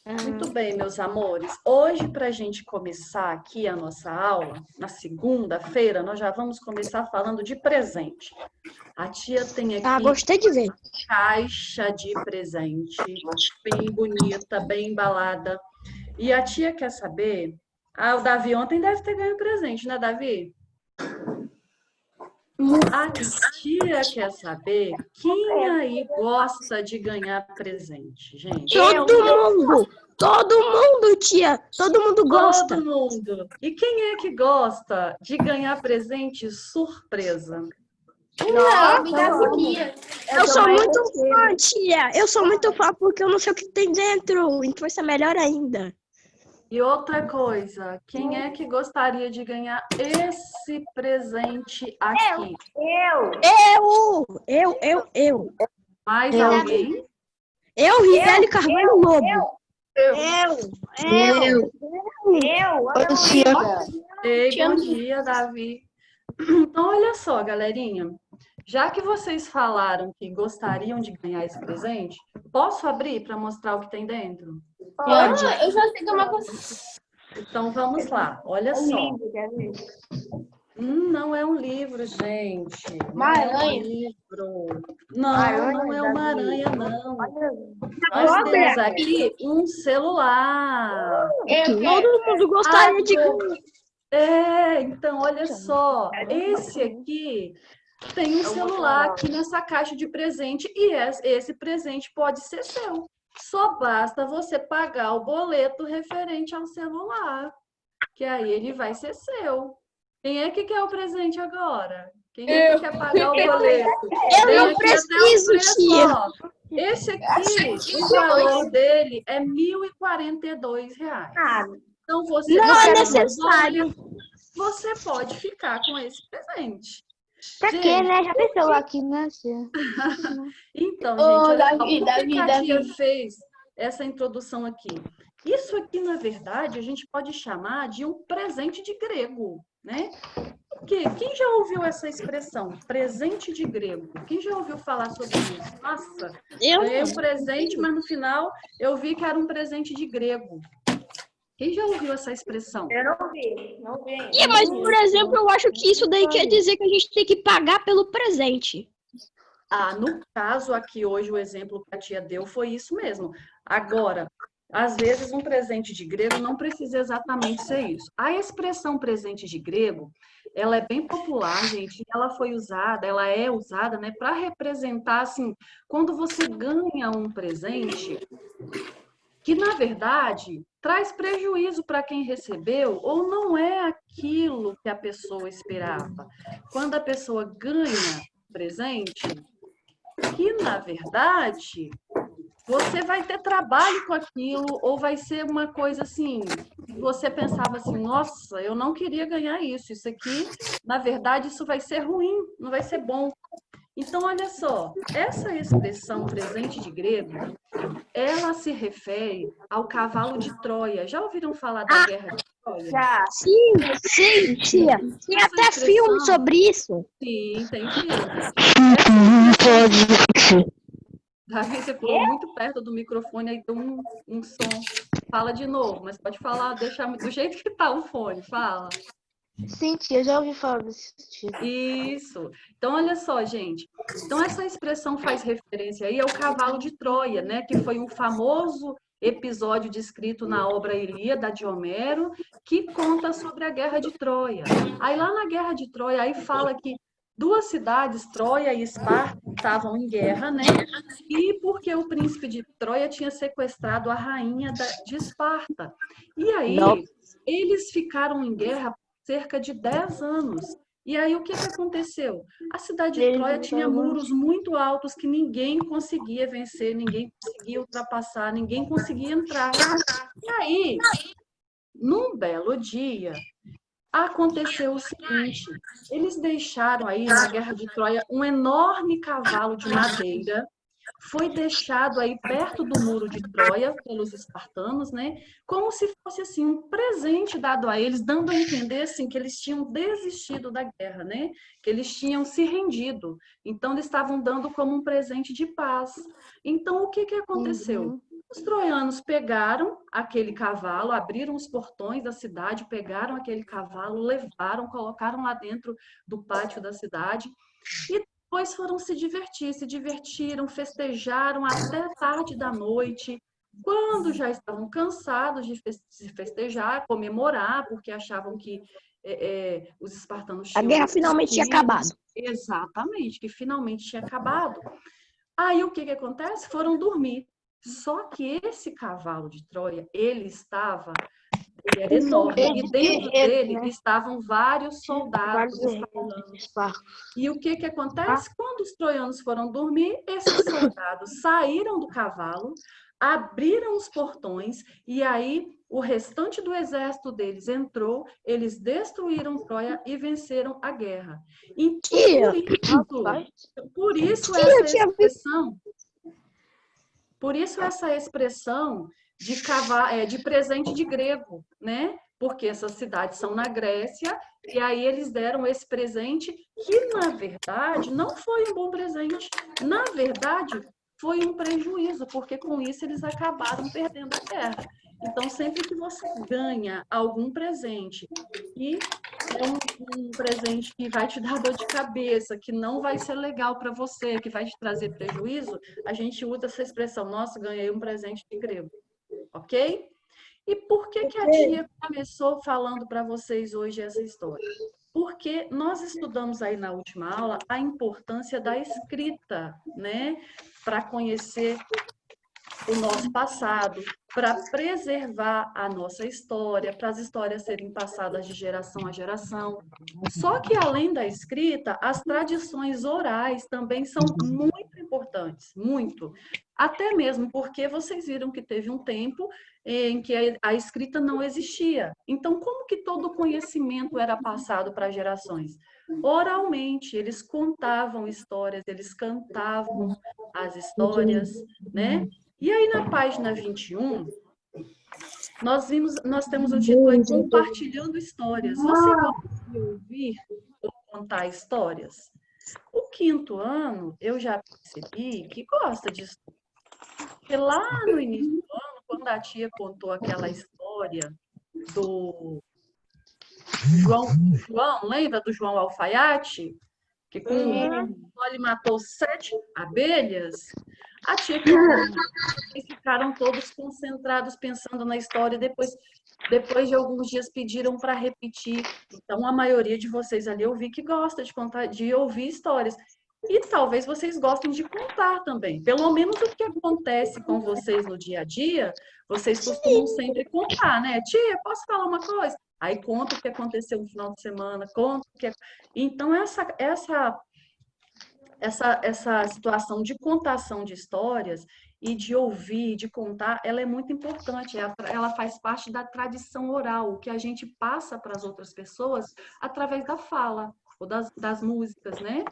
Muito bem, meus amores. Hoje, para a gente começar aqui a nossa aula, na segunda-feira, nós já vamos começar falando de presente. A tia tem aqui gostei de ver. caixa de presente, bem bonita, bem embalada. E a tia quer saber... o Davi ontem deve ter ganho presente, né, Davi? A tia quer saber quem aí gosta de ganhar presente, gente. Todo mundo, tia. Todo mundo gosta. Todo mundo. E quem é que gosta de ganhar presente surpresa? Não, me dá guia. Eu sou muito fã, tia. Eu sou muito fã porque eu não sei o que tem dentro. Então vai ser melhor ainda. E outra coisa, quem é que gostaria de ganhar esse presente aqui? Eu. Mais alguém? Eu, Rivelli Carvalho Lobo. Ei, bom dia, Davi. Então, olha só, galerinha. Já que vocês falaram que gostariam de ganhar esse presente, posso abrir para mostrar o que tem dentro? Pode. Eu já sei uma coisa. Então, vamos lá. Olha só. Não é um livro, gente. Uma aranha. Não é uma aranha, não. Nós temos aqui um celular. Todo mundo gostaria de ganhar. Então, olha só. Esse aqui tem um celular aqui nessa caixa de presente e esse presente pode ser seu. Só basta você pagar o boleto referente ao celular, que aí ele vai ser seu. Quem é que quer o presente agora? Quem é que quer pagar o boleto? Eu não preciso, tia. Esse aqui, o valor dele é R$ 1.042. Então, você não é necessário. Você pode ficar com esse presente. Pra quê, né? Já pensou aqui, né, tia? Então, gente, olha só, por que Davi. a tia fez essa introdução aqui? Isso aqui, na verdade, a gente pode chamar de um presente de grego, né? Porque quem já ouviu essa expressão, presente de grego? Quem já ouviu falar sobre isso? Nossa, ganhei um presente, mas no final eu vi que era um presente de grego. Quem já ouviu essa expressão? Eu não vi. Mas, por exemplo, eu acho que isso daí quer dizer que a gente tem que pagar pelo presente. No caso aqui hoje, o exemplo que a tia deu foi isso mesmo. Agora, às vezes um presente de grego não precisa exatamente ser isso. A expressão presente de grego, ela é bem popular, gente. Ela é usada, né, para representar, assim, quando você ganha um presente que, na verdade, traz prejuízo para quem recebeu ou não é aquilo que a pessoa esperava. Quando a pessoa ganha presente, que, na verdade, você vai ter trabalho com aquilo ou vai ser uma coisa assim, você pensava assim, nossa, eu não queria ganhar isso aqui, na verdade, isso vai ser ruim, não vai ser bom. Então, olha só, essa expressão presente de grego, ela se refere ao cavalo de Troia. Já ouviram falar da Guerra de Troia? Já. Sim, tia. Tem até filme sobre isso. Sim, tem filme. Davi, você ficou muito perto do microfone, aí deu um som. Fala de novo, mas pode falar, deixar do jeito que tá o fone, fala. Sim, tia, já ouvi falar desse tipo. Isso. Então, olha só, gente. Então, essa expressão faz referência aí ao cavalo de Troia, né? Que foi um famoso episódio descrito na obra Ilíada de Homero, que conta sobre a Guerra de Troia. Aí, lá na Guerra de Troia, aí fala que duas cidades, Troia e Esparta, estavam em guerra, né? E porque o príncipe de Troia tinha sequestrado a rainha de Esparta. E aí, eles ficaram em guerra cerca de 10 anos. E aí, o que aconteceu? A cidade de Troia tinha muros muito altos que ninguém conseguia vencer, ninguém conseguia ultrapassar, ninguém conseguia entrar. E aí, num belo dia, aconteceu o seguinte, eles deixaram aí na Guerra de Troia um enorme cavalo de madeira, foi deixado aí perto do muro de Troia pelos espartanos, né? Como se fosse assim um presente dado a eles, dando a entender assim que eles tinham desistido da guerra, né? Que eles tinham se rendido. Então eles estavam dando como um presente de paz. Então o que aconteceu? Os troianos pegaram aquele cavalo, abriram os portões da cidade, pegaram aquele cavalo, levaram, colocaram lá dentro do pátio da cidade e depois foram se divertir, se divertiram, festejaram até tarde da noite. Quando já estavam cansados de festejar, comemorar, porque achavam que os espartanos A tinham guerra finalmente tinha vencido. acabado. Exatamente, que finalmente tinha acabado. Aí o que acontece? Foram dormir. Só que esse cavalo de Troia, ele era enorme, e dentro dele estavam vários soldados espartanos. E o que acontece? Quando os troianos foram dormir, esses soldados saíram do cavalo, abriram os portões, e aí o restante do exército deles entrou, eles destruíram Troia e venceram a guerra. Então, por isso essa expressão... Por isso essa expressão de presente de grego, né? Porque essas cidades são na Grécia, e aí eles deram esse presente que, na verdade, não foi um bom presente. Na verdade, foi um prejuízo, porque com isso eles acabaram perdendo a guerra. Então, sempre que você ganha algum presente e é um presente que vai te dar dor de cabeça, que não vai ser legal para você, que vai te trazer prejuízo, a gente usa essa expressão, nossa, ganhei um presente de grego, ok? E por que a tia começou falando para vocês hoje essa história? Porque nós estudamos aí na última aula a importância da escrita, né? Para conhecer o nosso passado, para preservar a nossa história, para as histórias serem passadas de geração a geração. Só que, além da escrita, as tradições orais também são muito importantes, muito. Até mesmo porque vocês viram que teve um tempo em que a escrita não existia. Então, como que todo o conhecimento era passado para gerações? Oralmente, eles contavam histórias, eles cantavam as histórias, né? E aí, na página 21, nós temos o título aí, Compartilhando Histórias. Você gosta de ouvir ou contar histórias? O 5º ano, eu já percebi que gosta disso. Porque lá no início do ano, quando a tia contou aquela história do João, lembra do João Alfaiate? Que com ele matou 7 abelhas. A tia eles ficaram todos concentrados pensando na história. Depois de alguns dias pediram para repetir. Então a maioria de vocês ali eu vi que gosta de contar, de ouvir histórias. E talvez vocês gostem de contar também. Pelo menos o que acontece com vocês no dia a dia, vocês costumam sempre contar, né? Tia, posso falar uma coisa? Aí conta o que aconteceu no final de semana, conta o que... Então, essa situação de contação de histórias e de ouvir, de contar, ela é muito importante. Ela faz parte da tradição oral, que a gente passa para as outras pessoas através da fala ou das músicas, né?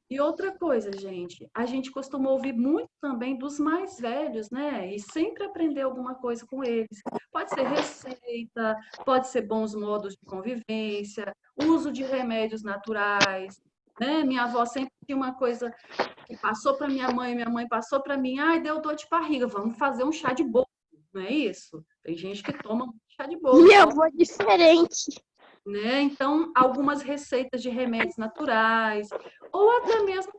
E outra coisa, gente, a gente costuma ouvir muito também dos mais velhos, né? E sempre aprender alguma coisa com eles. Pode ser receita, pode ser bons modos de convivência, uso de remédios naturais, né? Minha avó sempre tinha uma coisa que passou para minha mãe passou para mim, ai, deu dor de barriga, vamos fazer um chá de bolo, não é isso? Tem gente que toma chá de bolo. Minha avó é diferente. Né? Então, algumas receitas de remédios naturais, ou até mesmo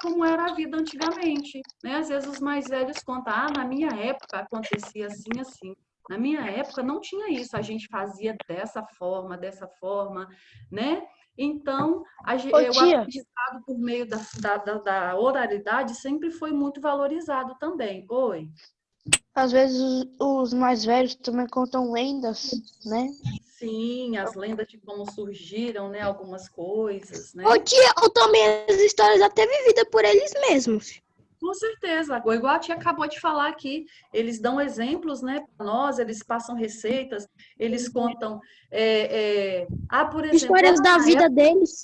como era a vida antigamente, né? Às vezes os mais velhos contam, na minha época acontecia assim, assim. Na minha época não tinha isso, a gente fazia dessa forma, né? Então, o aprendizado por meio da oralidade sempre foi muito valorizado também. Oi? Às vezes os mais velhos também contam lendas, né? Sim, as lendas de como surgiram, né? Algumas coisas, né? Ô tia, ou também as histórias até vividas por eles mesmos. Com certeza. Igual a tia acabou de falar aqui, eles dão exemplos, né, para nós, eles passam receitas, eles contam, por exemplo... Histórias da vida deles.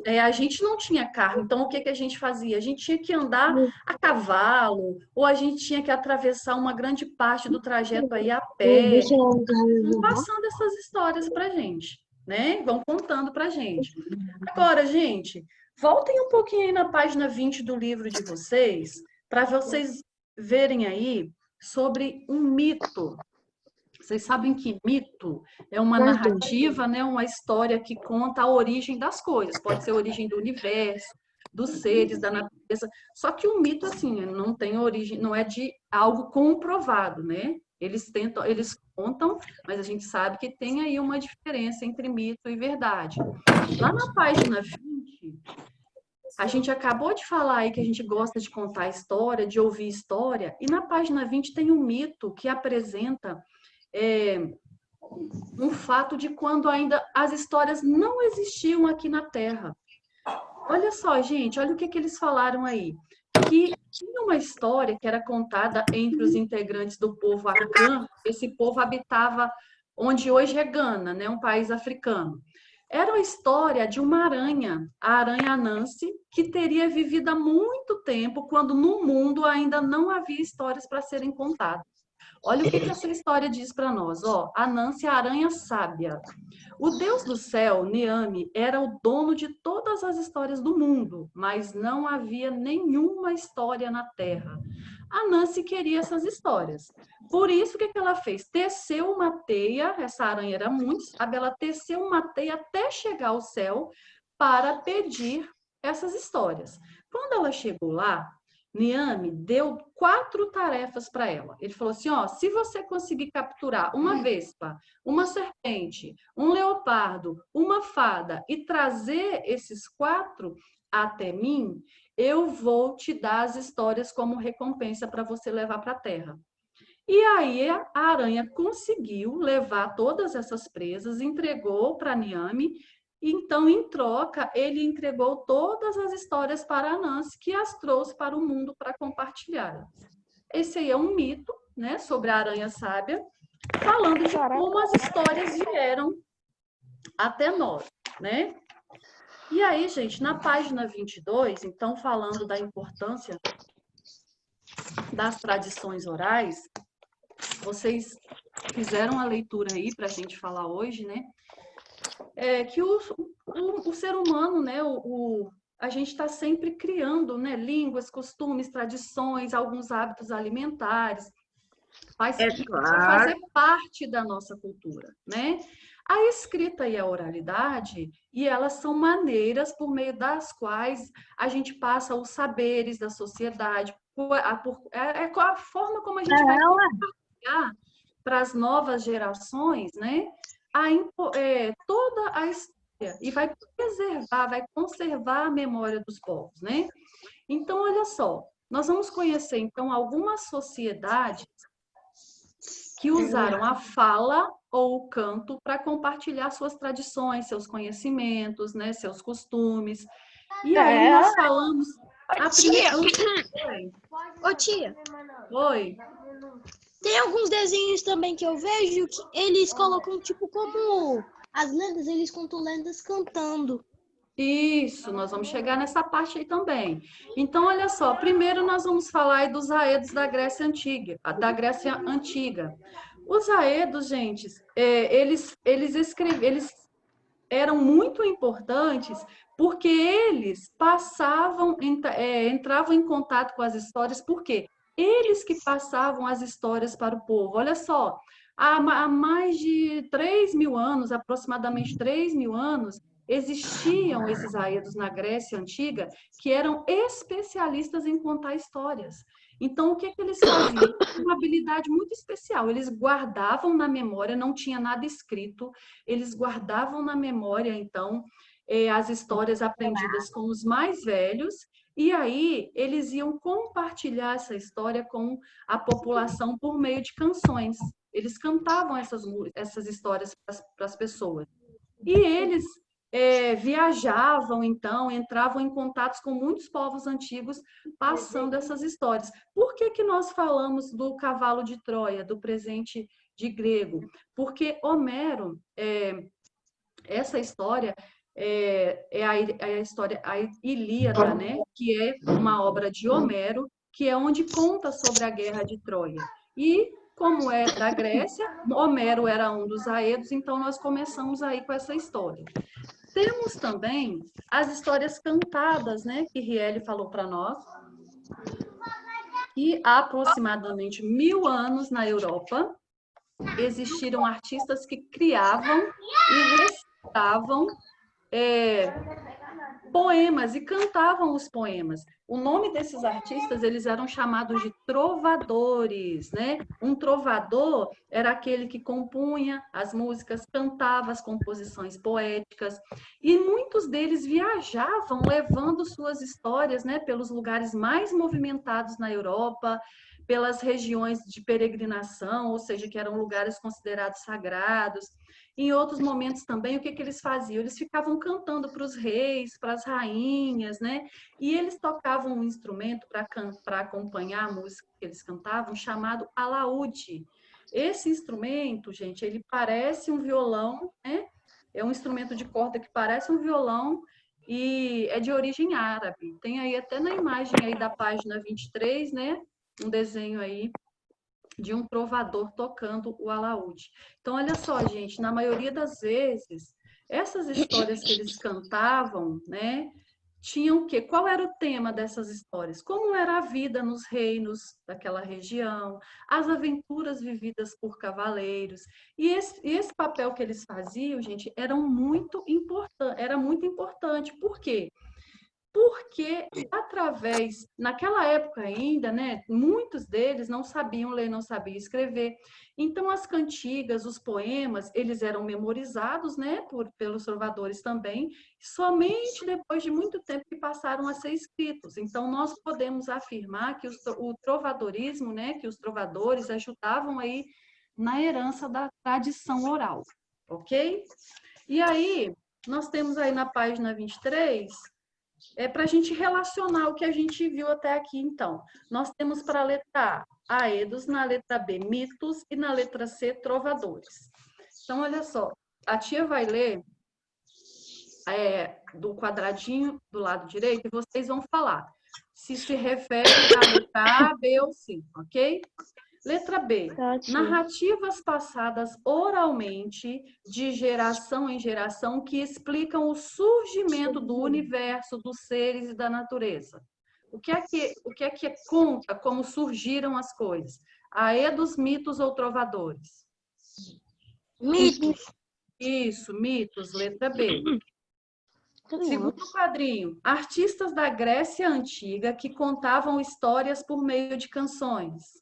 A gente não tinha carro, então o que a gente fazia? A gente tinha que andar a cavalo, ou a gente tinha que atravessar uma grande parte do trajeto aí a pé. Vão passando essas histórias pra gente, né? Vão contando pra gente. Agora, gente, voltem um pouquinho aí na página 20 do livro de vocês, para vocês verem aí sobre um mito. Vocês sabem que mito é uma narrativa, né? Uma história que conta a origem das coisas. Pode ser a origem do universo, dos seres, da natureza. Só que o mito, assim, não tem origem, não é de algo comprovado, né? Eles contam, mas a gente sabe que tem aí uma diferença entre mito e verdade. Lá na página 20, a gente acabou de falar aí que a gente gosta de contar história, de ouvir história, e na página 20 tem um mito que apresenta um fato de quando ainda as histórias não existiam aqui na Terra. Olha só, gente, olha o que eles falaram aí. Que tinha uma história que era contada entre os integrantes do povo Akan. Esse povo habitava onde hoje é Gana, né, um país africano. Era a história de uma aranha, a aranha Anansi, que teria vivido há muito tempo, quando no mundo ainda não havia histórias para serem contadas. Olha o que essa história diz para nós. Ó, Anansi, a aranha sábia. O Deus do céu, Niame, era o dono de todas as histórias do mundo, mas não havia nenhuma história na Terra. Anansi queria essas histórias. Por isso, o que ela fez? Teceu uma teia, essa aranha era muito sábia, ela teceu uma teia até chegar ao céu para pedir essas histórias. Quando ela chegou lá, Niame deu 4 tarefas para ela. Ele falou assim, ó, se você conseguir capturar uma vespa, uma serpente, um leopardo, uma fada e trazer esses 4 até mim, eu vou te dar as histórias como recompensa para você levar para a terra. E aí a aranha conseguiu levar todas essas presas, entregou para Niame. Então, em troca, ele entregou todas as histórias para Anansi, que as trouxe para o mundo para compartilhar. Esse aí é um mito, né, sobre a aranha sábia, falando de como as histórias vieram até nós, né? E aí, gente, na página 22, então, falando da importância das tradições orais, vocês fizeram a leitura aí para a gente falar hoje, né? Que o ser humano, né, a gente está sempre criando, né, línguas, costumes, tradições, alguns hábitos alimentares, fazer parte da nossa cultura, né? A escrita e a oralidade, e elas são maneiras por meio das quais a gente passa os saberes da sociedade, a forma como a gente vai compartilhar para as novas gerações, né? Toda a história e vai preservar, vai conservar a memória dos povos, né? Então, olha só, nós vamos conhecer, então, algumas sociedades que usaram a fala ou o canto para compartilhar suas tradições, seus conhecimentos, né? Seus costumes. E aí nós falamos... Ô, tia. Oi. Tem alguns desenhos também que eu vejo que eles colocam, tipo, como as lendas, eles contam lendas cantando. Isso, nós vamos chegar nessa parte aí também. Então, olha só, primeiro nós vamos falar aí dos aedos da Grécia Antiga. Os aedos, gente, eles eram muito importantes porque eles entravam em contato com as histórias, porque eles que passavam as histórias para o povo. Olha só, há mais de 3.000 anos, aproximadamente 3.000 anos, existiam esses aedos na Grécia Antiga que eram especialistas em contar histórias. Então, o que eles faziam? Uma habilidade muito especial. Eles guardavam na memória, não tinha nada escrito, eles guardavam na memória, então, as histórias aprendidas com os mais velhos, e aí eles iam compartilhar essa história com a população por meio de canções. Eles cantavam essas histórias para as pessoas. E eles viajavam, então, entravam em contatos com muitos povos antigos, passando essas histórias. Por que nós falamos do cavalo de Troia, do presente de grego? Porque Homero, essa história a história, a Ilíada, né? Que é uma obra de Homero, que é onde conta sobre a guerra de Troia. E, como é da Grécia, Homero era um dos aedos, então nós começamos aí com essa história. Temos também as histórias cantadas, né? Que Riele falou para nós. E há aproximadamente 1000 anos na Europa, existiram artistas que criavam e recitavam poemas e cantavam os poemas. O nome desses artistas, eles eram chamados de trovadores, né? Um trovador era aquele que compunha as músicas, cantava as composições poéticas, e muitos deles viajavam levando suas histórias, né, pelos lugares mais movimentados na Europa, pelas regiões de peregrinação, ou seja, que eram lugares considerados sagrados. Em outros momentos também, o que eles faziam? Eles ficavam cantando para os reis, para as rainhas, né? E eles tocavam um instrumento para acompanhar a música que eles cantavam, chamado alaúde. Esse instrumento, gente, ele parece um violão, né? É um instrumento de corda que parece um violão e é de origem árabe. Tem aí até na imagem aí da página 23, né? Um desenho aí de um trovador tocando o alaúde. Então, olha só, gente, na maioria das vezes, essas histórias que eles cantavam, né, tinham o quê? Qual era o tema dessas histórias? Como era a vida nos reinos daquela região, as aventuras vividas por cavaleiros. E esse papel que eles faziam, gente, era muito importante. Por quê? Porque naquela época ainda, né, muitos deles não sabiam ler, não sabiam escrever. Então, as cantigas, os poemas, eles eram memorizados, né, pelos trovadores também, somente depois de muito tempo que passaram a ser escritos. Então, nós podemos afirmar que o trovadorismo, né, que os trovadores ajudavam aí na herança da tradição oral, ok? E aí, nós temos aí na página 23 para a gente relacionar o que a gente viu até aqui, então. Nós temos para a letra A, Aedos, na letra B, mitos, e na letra C, trovadores. Então, olha só, a tia vai ler do quadradinho do lado direito e vocês vão falar se refere à letra A, B ou C, ok? Letra B. Narrativas passadas oralmente, de geração em geração, que explicam o surgimento do universo, dos seres e da natureza. O que é que conta como surgiram as coisas? Aedos, mitos ou trovadores? Mitos. Isso, mitos, letra B. Segundo quadrinho, artistas da Grécia Antiga que contavam histórias por meio de canções.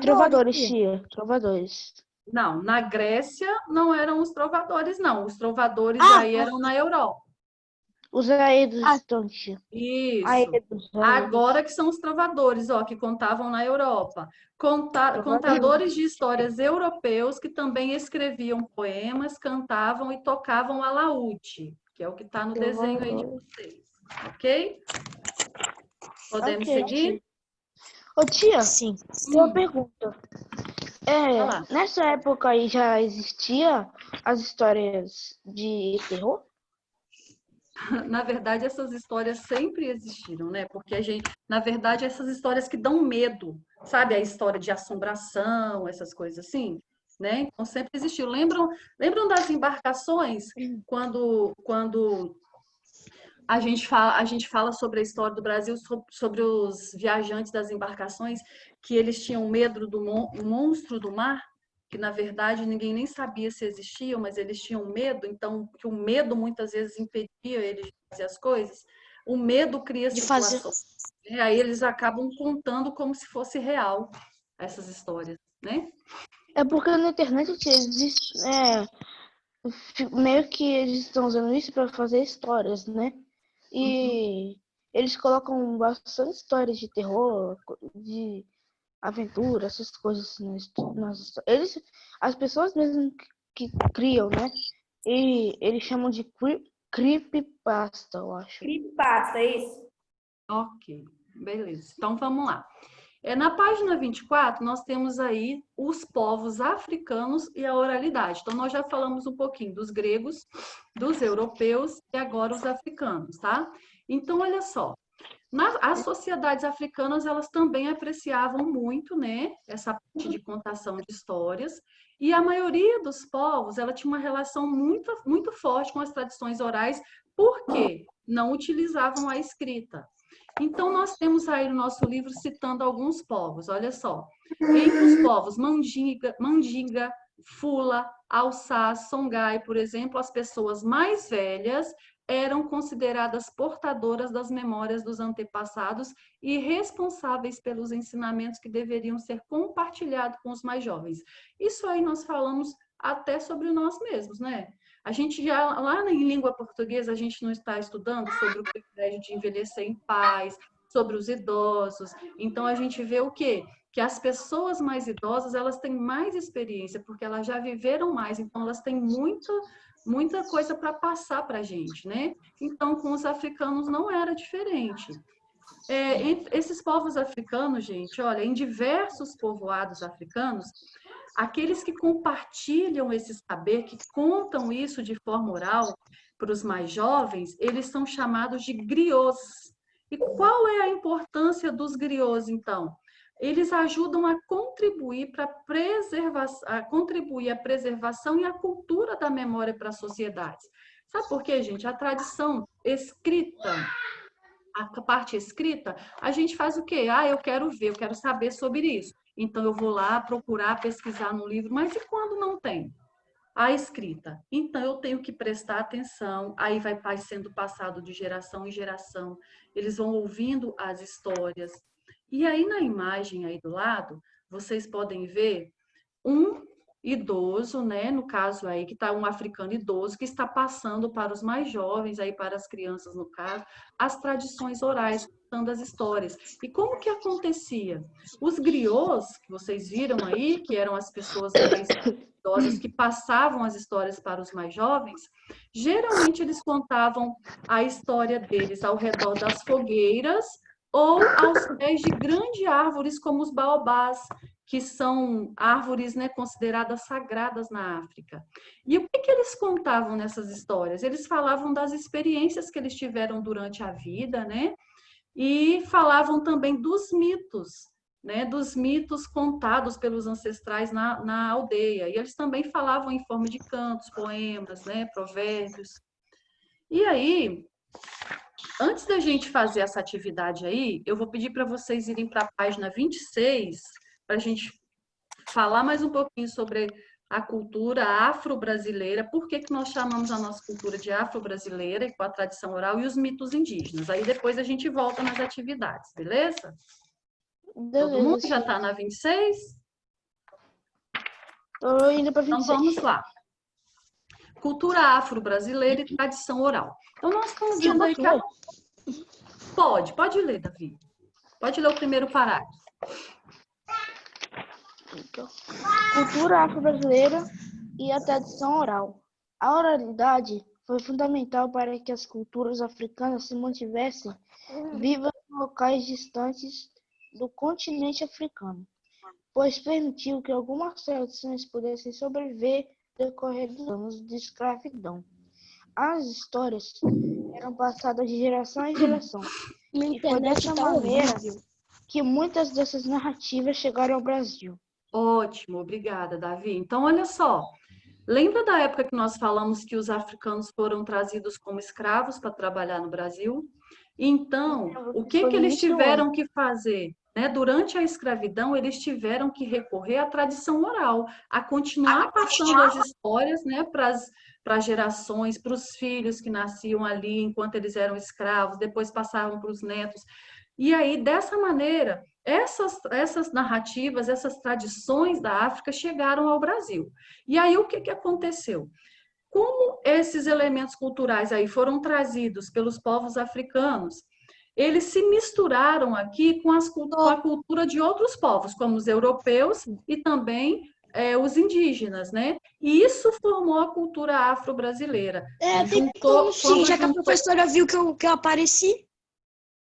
Trovadores, tia. Trovadores. Não, na Grécia não eram os trovadores, não. Os trovadores aí eram na Europa. Os aedos estão, tia. Isso. Aedos. Agora que são os trovadores, ó, que contavam na Europa. Contadores de histórias europeus que também escreviam poemas, cantavam e tocavam alaúde, que é o que está no desenho aí de vocês. Ok? Podemos seguir? Ô, tia, Sim. uma pergunta. Nessa época aí já existia as histórias de terror? Na verdade, essas histórias sempre existiram, né? Porque na verdade, essas histórias que dão medo, sabe? A história de assombração, essas coisas assim, né? Então, sempre existiu. Lembram das embarcações? Quando a gente fala sobre a história do Brasil, sobre os viajantes das embarcações, que eles tinham medo do monstro do mar, que na verdade ninguém nem sabia se existiam, mas eles tinham medo, então que o medo muitas vezes impedia eles de fazer as coisas. O medo cria situações. Aí eles acabam contando como se fosse real essas histórias, né? É porque na internet existe, meio que eles estão usando isso para fazer histórias, né? E eles colocam bastante histórias de terror, de aventura, essas coisas nas as pessoas mesmo que criam, né? E eles chamam de creepypasta, eu acho. Creepypasta, é isso? Ok, beleza. Então vamos lá. Na página 24, nós temos aí os povos africanos e a oralidade. Então, nós já falamos um pouquinho dos gregos, dos europeus e agora os africanos, tá? Então, olha só. As sociedades africanas, elas também apreciavam muito, né, essa parte de contação de histórias, e a maioria dos povos, ela tinha uma relação muito, muito forte com as tradições orais, porque não utilizavam a escrita. Então, nós temos aí no nosso livro citando alguns povos, olha só. Entre os povos Mandinga, Fula, Alçás, Songhai, por exemplo, as pessoas mais velhas eram consideradas portadoras das memórias dos antepassados e responsáveis pelos ensinamentos que deveriam ser compartilhados com os mais jovens. Isso aí nós falamos até sobre nós mesmos, né? A gente já, lá em língua portuguesa, a gente não está estudando sobre o privilégio de envelhecer em paz, sobre os idosos. Então, a gente vê o quê? Que as pessoas mais idosas, elas têm mais experiência, porque elas já viveram mais, então elas têm muita coisa para passar para a gente, né? Então, com os africanos não era diferente. Esses povos africanos, gente, olha, em diversos povoados africanos, aqueles que compartilham esse saber, que contam isso de forma oral para os mais jovens, eles são chamados de griots. E qual é a importância dos griots, então? Eles ajudam a contribuir para a preservação e a cultura da memória para as sociedades. Sabe por quê, gente? A tradição escrita, a parte escrita, a gente faz o quê? Eu quero ver, eu quero saber sobre isso. Então, eu vou lá procurar, pesquisar no livro. Mas e quando não tem a escrita? Então, eu tenho que prestar atenção. Aí vai sendo passado de geração em geração. Eles vão ouvindo as histórias. E aí, na imagem aí do lado, vocês podem ver um idoso, né? No caso aí, que está um africano idoso, que está passando para os mais jovens, aí para as crianças, no caso, as tradições orais, contando as histórias. E como que acontecia? Os griots, que vocês viram aí, que eram as pessoas mais idosas que passavam as histórias para os mais jovens, geralmente eles contavam a história deles ao redor das fogueiras ou aos pés de grandes árvores como os baobás, que são árvores, né, consideradas sagradas na África. E o que eles contavam nessas histórias? Eles falavam das experiências que eles tiveram durante a vida, né? E falavam também dos mitos, né? Dos mitos contados pelos ancestrais na aldeia. E eles também falavam em forma de cantos, poemas, né? Provérbios. E aí, antes da gente fazer essa atividade aí, eu vou pedir para vocês irem para a página 26, para a gente falar mais um pouquinho sobre a cultura afro-brasileira, por que nós chamamos a nossa cultura de afro-brasileira e com a tradição oral e os mitos indígenas. Aí depois a gente volta nas atividades, beleza? Todo mundo já está na 26? Estou indo para 26. Então vamos lá. Cultura afro-brasileira e tradição oral. Então nós estamos vendo aí... Pode ler, Davi. Pode ler o primeiro parágrafo. Cultura afro-brasileira e a tradição oral. A oralidade foi fundamental para que as culturas africanas se mantivessem vivas em locais distantes do continente africano, pois permitiu que algumas tradições pudessem sobreviver no decorrer dos anos de escravidão. As histórias eram passadas de geração em geração, e foi dessa maneira que muitas dessas narrativas chegaram ao Brasil. Ótimo, obrigada, Davi. Então, olha só, lembra da época que nós falamos que os africanos foram trazidos como escravos para trabalhar no Brasil? Então, o que eles tiveram que fazer? Né? Durante a escravidão, eles tiveram que recorrer à tradição oral, a continuar passando as histórias, né, para as gerações, para os filhos que nasciam ali enquanto eles eram escravos, depois passavam para os netos. E aí, dessa maneira, essas narrativas, essas tradições da África chegaram ao Brasil. E aí, o que aconteceu? Como esses elementos culturais aí foram trazidos pelos povos africanos, eles se misturaram aqui com a cultura de outros povos, como os europeus e também os indígenas, né? E isso formou a cultura afro-brasileira. Sim, já que a professora viu que eu apareci.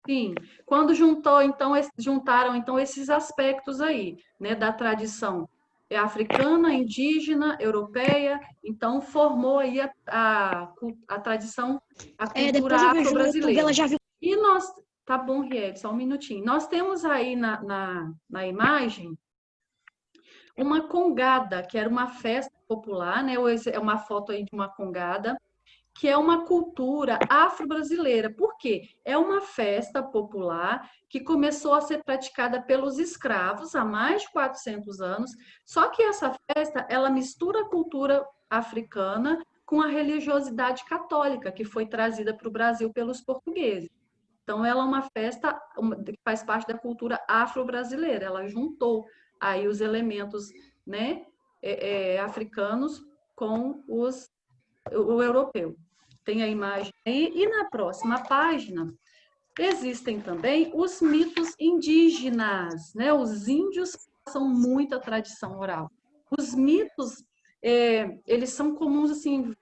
Sim, quando juntaram então esses aspectos aí, né, da tradição africana, indígena, europeia, então formou aí a tradição, a cultura afro-brasileira. E nós, tá bom, Riel, só um minutinho. Nós temos aí na imagem uma congada, que era uma festa popular, né? É uma foto aí de uma congada, que é uma cultura afro-brasileira. Por quê? É uma festa popular que começou a ser praticada pelos escravos há mais de 400 anos, só que essa festa, ela mistura a cultura africana com a religiosidade católica, que foi trazida para o Brasil pelos portugueses. Então, ela é uma festa que faz parte da cultura afro-brasileira. Ela juntou aí os elementos, né, africanos com o europeu. Tem a imagem aí. E na próxima página, existem também os mitos indígenas, né? Os índios passam muita tradição oral. Os mitos, eles são comuns assim,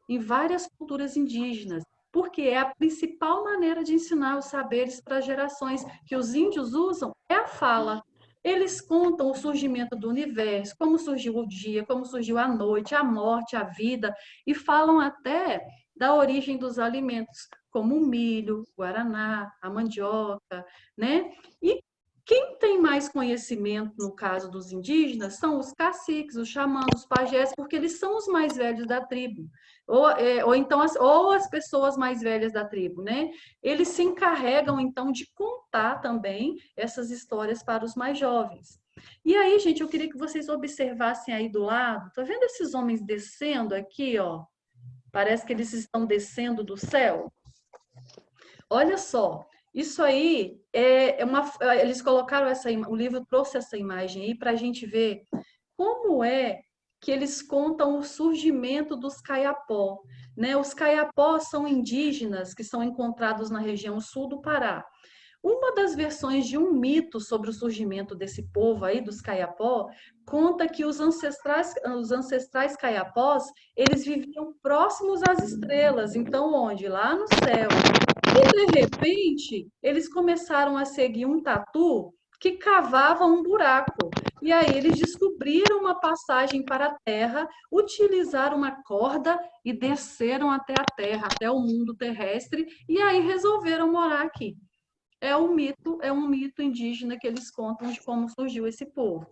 em várias culturas indígenas, porque é a principal maneira de ensinar os saberes para as gerações que os índios usam é a fala. Eles contam o surgimento do universo, como surgiu o dia, como surgiu a noite, a morte, a vida, e falam até da origem dos alimentos, como o milho, o guaraná, a mandioca, né? E quem tem mais conhecimento, no caso dos indígenas, são os caciques, os xamãs, os pajés, porque eles são os mais velhos da tribo. Ou então ou as pessoas mais velhas da tribo, né? Eles se encarregam, então, de contar também essas histórias para os mais jovens. E aí, gente, eu queria que vocês observassem aí do lado, tá vendo esses homens descendo aqui, ó? Parece que eles estão descendo do céu. Olha só, isso aí eles colocaram o livro trouxe essa imagem aí para a gente ver como é que eles contam o surgimento dos caiapó, né? Os caiapó são indígenas que são encontrados na região sul do Pará. Uma das versões de um mito sobre o surgimento desse povo aí, dos caiapó, conta que os ancestrais caiapós, eles viviam próximos às estrelas, então onde? Lá no céu. E, de repente, eles começaram a seguir um tatu que cavava um buraco. E aí eles descobriram uma passagem para a Terra, utilizaram uma corda e desceram até a Terra, até o mundo terrestre, e aí resolveram morar aqui. É um mito indígena que eles contam de como surgiu esse povo.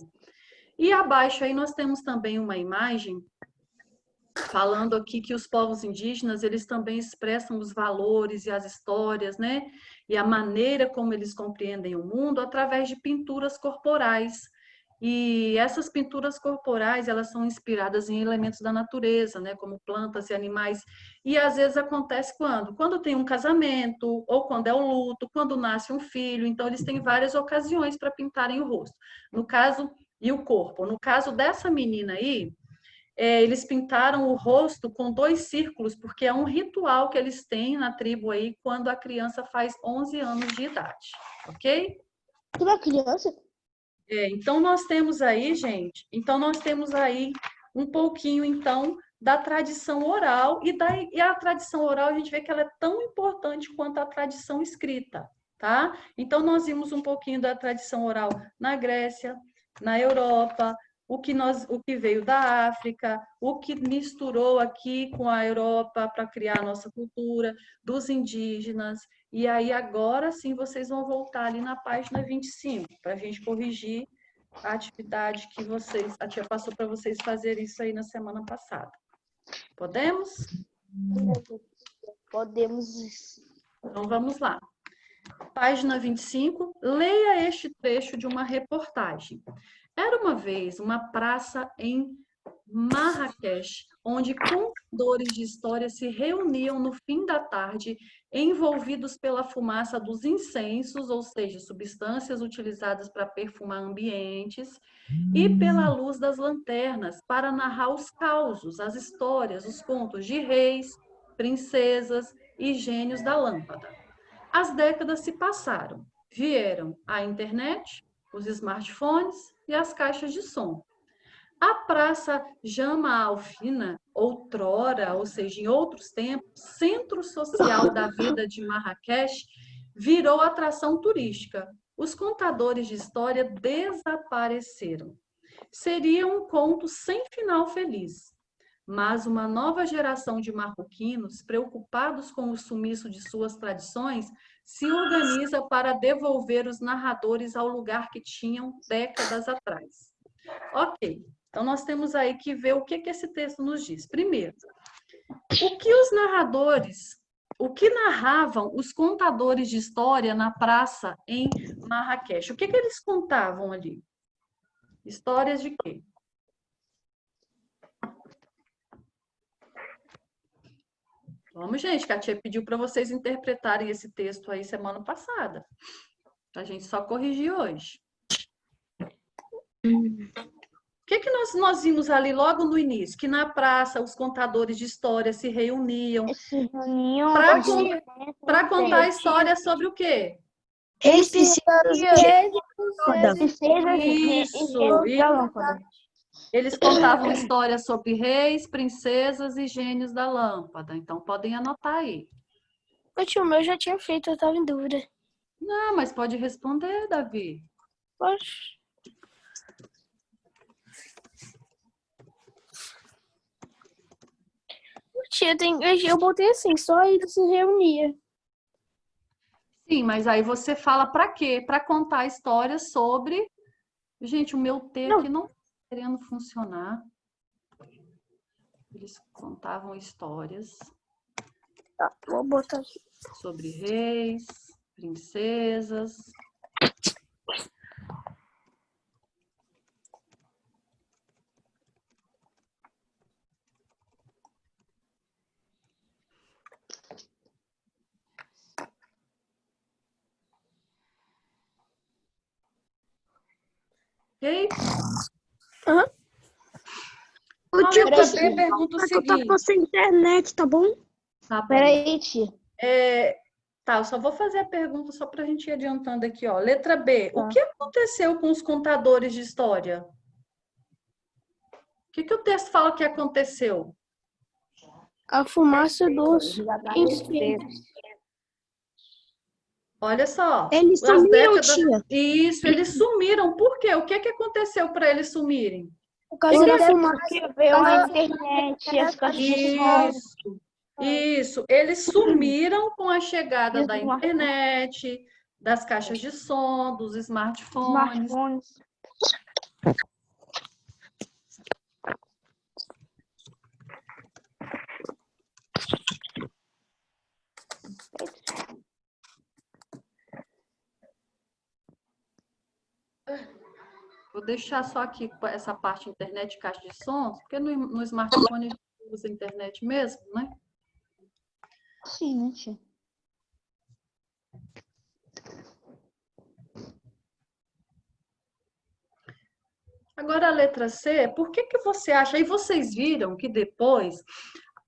E abaixo aí nós temos também uma imagem falando aqui que os povos indígenas, eles também expressam os valores e as histórias, né? E a maneira como eles compreendem o mundo através de pinturas corporais. E essas pinturas corporais, elas são inspiradas em elementos da natureza, né? Como plantas e animais. E às vezes acontece quando? Quando tem um casamento, ou quando é o luto, quando nasce um filho. Então, eles têm várias ocasiões para pintarem o rosto. No caso, e o corpo. No caso dessa menina aí, eles pintaram o rosto com 2 círculos, porque é um ritual que eles têm na tribo aí quando a criança faz 11 anos de idade, ok? Toda criança? Então, nós temos aí, gente, um pouquinho, então, da tradição oral, e a tradição oral, a gente vê que ela é tão importante quanto a tradição escrita, tá? Então, nós vimos um pouquinho da tradição oral na Grécia, na Europa, o que veio da África, o que misturou aqui com a Europa para criar a nossa cultura, dos indígenas. E aí, agora sim, vocês vão voltar ali na página 25, para a gente corrigir a atividade que a tia passou para vocês fazerem isso aí na semana passada. Podemos? Podemos. Então, vamos lá. Página 25, leia este trecho de uma reportagem. Era uma vez uma praça em Marrakech, onde contadores de história se reuniam no fim da tarde, envolvidos pela fumaça dos incensos, ou seja, substâncias utilizadas para perfumar ambientes, e pela luz das lanternas, para narrar os causos, as histórias, os contos de reis, princesas e gênios da lâmpada. As décadas se passaram, vieram a internet, os smartphones e as caixas de som. A Praça Jama Alfina, outrora, ou seja, em outros tempos, centro social da vida de Marrakech, virou atração turística. Os contadores de história desapareceram. Seria um conto sem final feliz. Mas uma nova geração de marroquinos, preocupados com o sumiço de suas tradições, se organiza para devolver os narradores ao lugar que tinham décadas atrás. Ok, então nós temos aí que ver o que esse texto nos diz. Primeiro, O que narravam os contadores de história na praça em Marrakech? O que eles contavam ali? Histórias de quê? Vamos, gente, que a tia pediu para vocês interpretarem esse texto aí semana passada. A gente só corrigiu hoje. O que nós vimos ali logo no início? Que na praça os contadores de história se reuniam para contar histórias sobre o quê? Reis, Isso. Eles contavam histórias sobre reis, princesas e gênios da lâmpada. Então, podem anotar aí. O tio meu já tinha feito, eu tava em dúvida. Não, mas pode responder, Davi. Oxe. Tia, eu botei assim, só eles se reuniam. Sim, mas aí você fala para quê? Para contar histórias sobre... Gente, o meu T aqui não está querendo funcionar. Eles contavam histórias Tá, vou botar aqui. sobre reis, princesas. Ok? Aham. O tio, A letra B pergunta o eu tô seguinte. sem internet, tá bom? Tá bom. Peraí, tia. Tá, eu só vou fazer a pergunta só para a gente ir adiantando aqui, ó. Letra B. O Tá. que aconteceu com os contadores de história? O que o texto fala que aconteceu? A fumaça dos incêndios. Olha só. Eles as sumiram, décadas... tia. Isso, eles sumiram. Por quê? O que aconteceu para eles sumirem? Por causa da fumaça. Porque veio na internet, as caixas de som, Isso. Eles sumiram com a chegada da Smartphone. internet, das caixas de som, dos smartphones. smartphones. Vou deixar só aqui essa parte internet e caixa de som, porque no smartphone a gente usa a internet mesmo, né? Sim, né, tia? Agora a letra C, por que você acha? Aí vocês viram que depois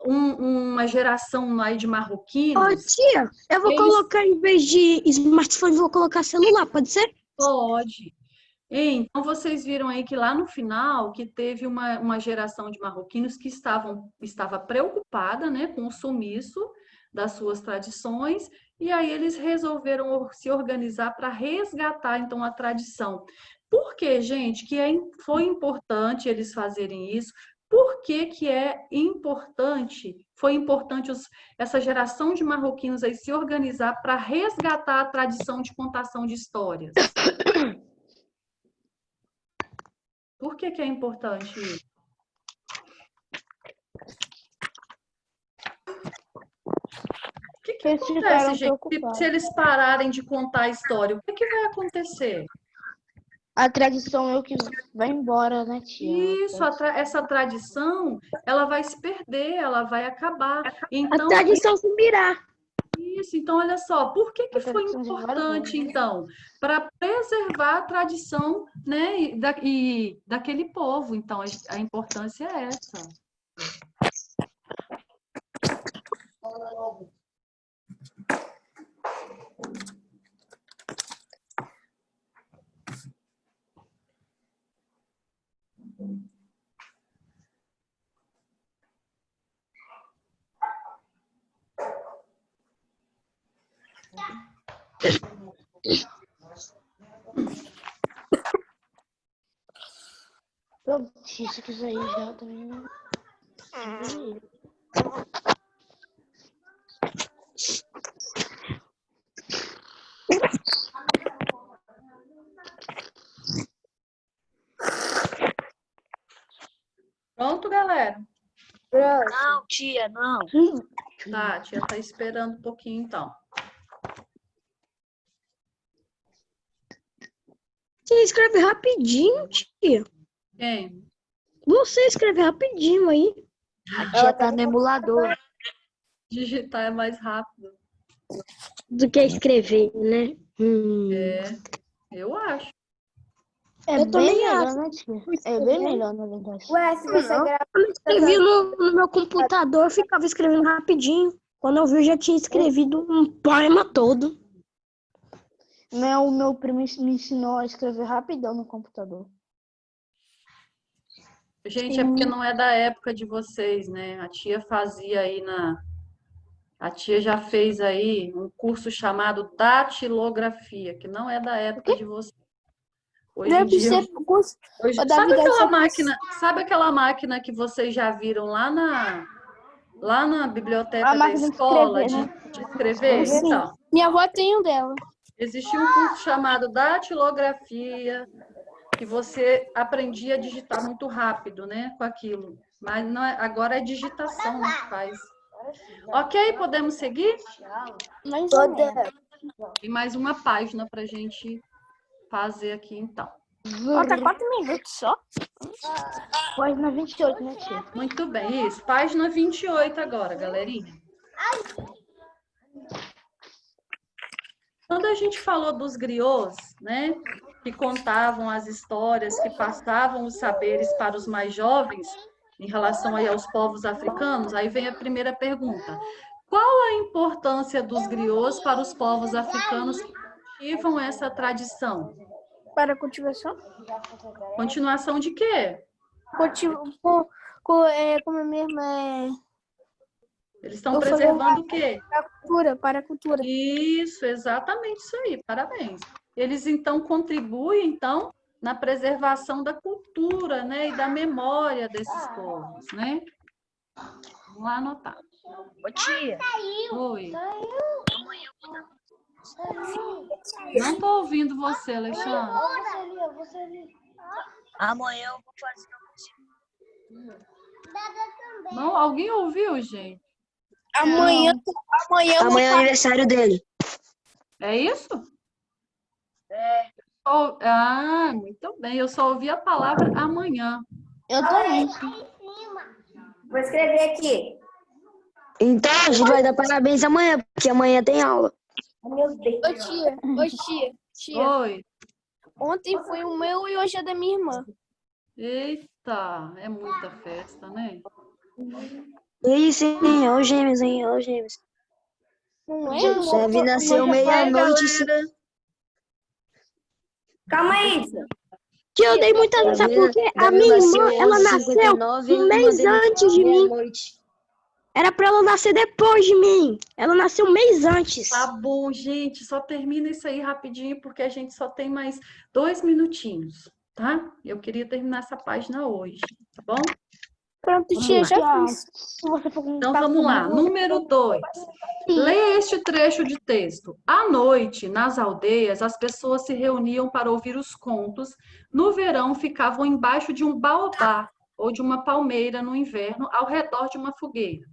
uma geração aí de Ô, marroquinos tia, eu vou Eles- colocar, em vez de smartphone, vou colocar celular, pode ser? pode. Então vocês viram aí que lá no final que teve uma geração de marroquinos que estava preocupada, né, com o sumiço das suas tradições, e aí eles resolveram se organizar para resgatar então a tradição. Por que, gente, foi importante eles fazerem isso? Por que é importante, foi importante essa geração de marroquinos aí se organizar para resgatar a tradição de contação de histórias? Por que é importante isso? O que Eles acontece, ficaram gente, preocupados. se eles pararem de contar a história? O que vai acontecer? A tradição é o que vai embora, né, tia? Isso, essa tradição, ela vai se perder, ela vai acabar. A Então, tradição sumirá. então olha só, por que A foi tradição de vários importante, anos. então? Para preservar a tradição, né, e daquele povo. Então, a importância é essa. Pronto, se quiser ir já também. Pronto, galera? Não, tia, não. Tá, a tia tá esperando um pouquinho, então. Você escreve rapidinho, tia. Quem? Você escreve rapidinho aí. A tia tá no emulador. Digitar é mais rápido. Do que escrever, né? É, eu acho. É Eu bem também melhor, né, tia? É bem melhor, na verdade. Ué, se você grava. Quando eu escrevi no meu computador, eu ficava escrevendo rapidinho. Quando eu vi, eu já tinha escrevido um poema todo. O meu primo me ensinou a escrever rapidão no computador. Gente, é porque não é da época de vocês, né? A tia fazia aí A tia já fez aí um curso chamado datilografia, que não é da época de vocês. Hoje em Deve dia, ser curso. Ô, Davi, sabe deve aquela ser máquina, sabe aquela máquina que vocês já viram lá na biblioteca A da máquina de escola escrever, né? de escrever? Sim. Então, Minha avó tem um dela. existia um curso chamado datilografia, que você aprendia a digitar muito rápido, né, com aquilo. Mas não é, agora é digitação, né, que faz. Ok, podemos seguir? Mais ou menos. Tem mais uma página para a gente fazer aqui, então. Falta 4 minutos só. Página 28, né, tia? Muito bem, isso. Página 28 agora, galerinha. Quando a gente falou dos griots, né, que contavam as histórias, que passavam os saberes para os mais jovens, em relação aí aos povos africanos, aí vem a primeira pergunta. Qual a importância dos griots para os povos africanos que cultivam essa tradição? Para a cultivação. Continuação de quê? Como mesmo é. Eles estão Eu falei preservando o quê? para a cultura. Isso, exatamente isso aí. Parabéns. Eles então contribuem então na preservação da cultura, né, e da memória desses povos, né? Vamos lá anotar. Ô, tia. Oi. Não estou ouvindo você, Alexandre. Amanhã eu vou fazer. Não, alguém ouviu, gente? Amanhã eu vou Amanhã é aniversário dele. É isso? Ah, muito bem. Eu só ouvi a palavra amanhã. Eu também. Vou escrever aqui. Então, a gente vai dar parabéns amanhã, porque amanhã tem aula. Meu Deus. Tia. Oi. Ontem foi o meu e hoje é da minha irmã. Eita, é muita festa, né? Isso, hein? Ó, os gêmeos, hein? Ó, os gêmeos. Não é? Deve nascer meia-noite. Calma aí. Que eu dei muita atenção porque a minha irmã, ela nasceu um mês antes de mim. Era pra ela nascer depois de mim. Ela nasceu um mês antes. Tá bom, gente. Só termina isso aí rapidinho, porque a gente só tem mais 2 minutinhos, tá? Eu queria terminar essa página hoje, tá bom? Pronto, tia, já fiz. Então, vamos lá. Número 2. Leia este trecho de texto. À noite, nas aldeias, as pessoas se reuniam para ouvir os contos. No verão, ficavam embaixo de um baobá ou de uma palmeira no inverno, ao redor de uma fogueira.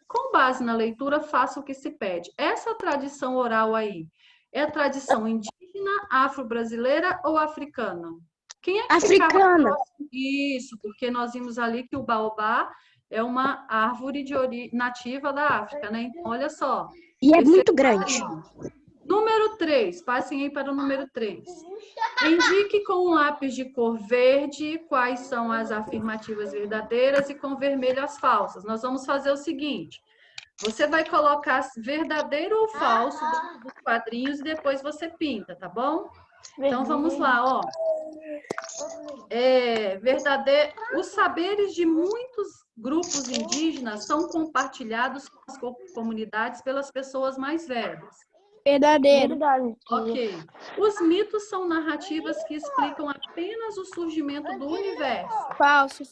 Com base na leitura, faça o que se pede. Essa tradição oral aí é a tradição indígena, afro-brasileira ou africana? Quem é que ficava Africana. próximo? Isso, porque nós vimos ali que o baobá é uma árvore nativa da África, né? Então, olha só. E é muito grande. Número 3, passem aí para o número 3. Indique com um lápis de cor verde quais são as afirmativas verdadeiras e com vermelho as falsas. Nós vamos fazer o seguinte: você vai colocar verdadeiro ou falso dos quadrinhos e depois você pinta, tá bom? Então vamos lá, ó. Verdadeiro. Os saberes de muitos grupos indígenas são compartilhados com as comunidades pelas pessoas mais velhas. Verdadeiro. Verdade. Ok. Os mitos são narrativas que explicam apenas o surgimento do universo. Falso.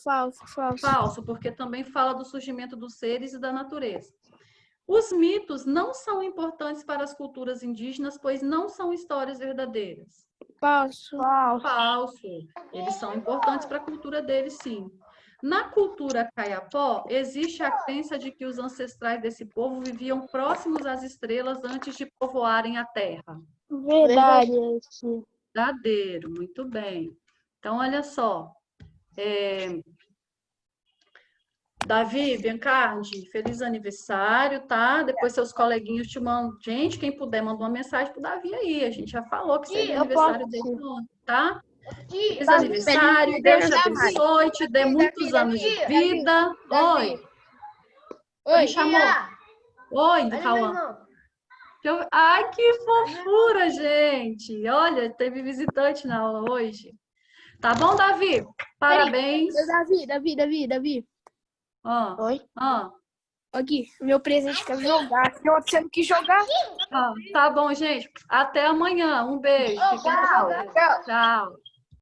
Falso, porque também fala do surgimento dos seres e da natureza. Os mitos não são importantes para as culturas indígenas, pois não são histórias verdadeiras. Falso. Falso. Eles são importantes para a cultura deles, sim. Na cultura caiapó, existe a crença de que os ancestrais desse povo viviam próximos às estrelas antes de povoarem a terra. Verdade. Verdadeiro, muito bem. Então, olha só. Davi, Biancardi, feliz aniversário, tá? Depois seus coleguinhas te mandam. Gente, quem puder, manda uma mensagem pro Davi aí. A gente já falou que seria aniversário dele ontem, tá? Feliz aniversário, Deus te abençoe, te dê muitos anos de vida. Oi. Me chamou? Oi, Cauã. Ai, que fofura, gente. Olha, teve visitante na aula hoje. Tá bom, Davi? Parabéns. Davi. Oi? Aqui, meu presente quer jogar. Você não quis jogar? Tá bom, gente. Até amanhã. Um beijo. Fiquem com Deus. Tchau.